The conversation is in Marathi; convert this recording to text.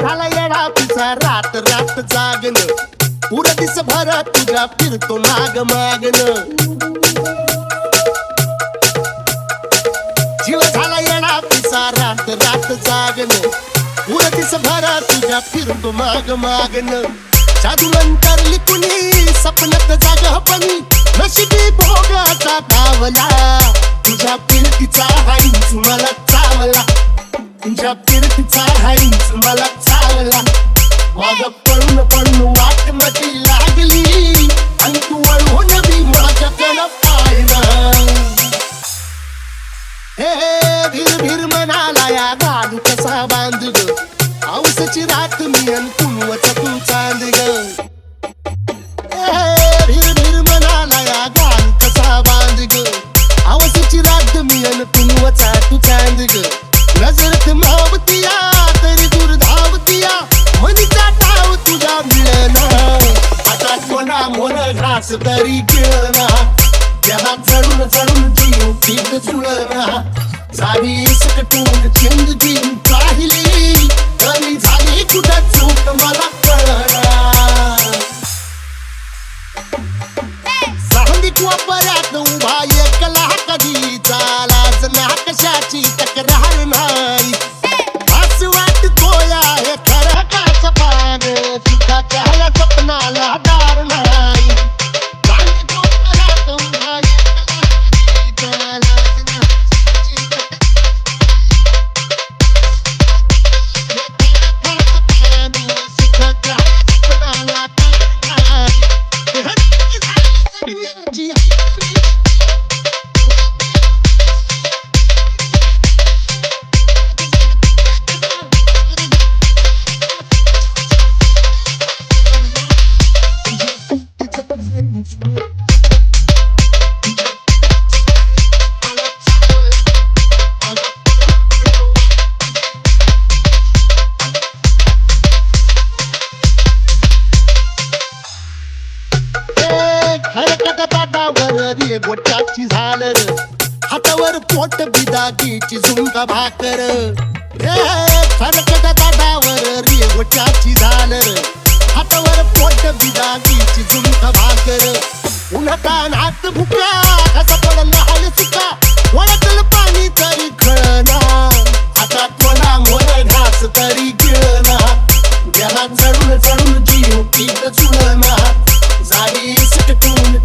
झाला येडा पिसा रात रात जागन पुरा दिस भरा तुझ्या फिरतो माग मागन जीव झाला येडा पिसा रात रात जागन पुरा दिस भरा तुझ्या फिरतो माग मागन जादूनंतरली कुणी सपनात जाग पण नशिबी भोगाचा धावला तुझ्या फिरतीचा हाईच मला चावला तुझ्या फिरतीचा हाईच मला चावला माझ पळून पळून वाट मध्ये लागली आणि तू वळून बी माझ्याकडं पाहिला हे भीर भीर म्हणाला या घालू कसा बांध ग पावसाची रात मी अन कुणवच तू चांद ग भीर भीर म्हणाला या घालू कसा बांध ग पावसाची रात मी अन कुणवचा तू चांद ग नजरत मावतिया तरी दूर धावतिया मनीचा ठाव तुझ्या मिळना आता कोणा मोर घास तरी गिळना त्याला चढून चढून जीव पीक जुळना झाली सकटून चिंद जीव पाहिली कमी झाली कुठं चूक मला कळना सांगित वापरात उभा एकला कधी चालाच ना कशाची तक्रार नाही असं वाटतोया हे खरं काच पाग तुझा त्याला स्वप्नाला दार नाही सांगित वापरात उभा एकला कधी चालाच गोट्याची झालर हातावर पोट बिदागीची झुंका भाकर खरकट दादावर रे गोट्याची झालर हातावर पोट बिदागीची झुंका भाकर उन्हातान हात भुका कसा पडला हाल सुका वळतल पाणी तरी खळना आता कोणा मोर घास तरी गिळना ज्याला चढून चढून जीव पीक चुळना झाली सटकून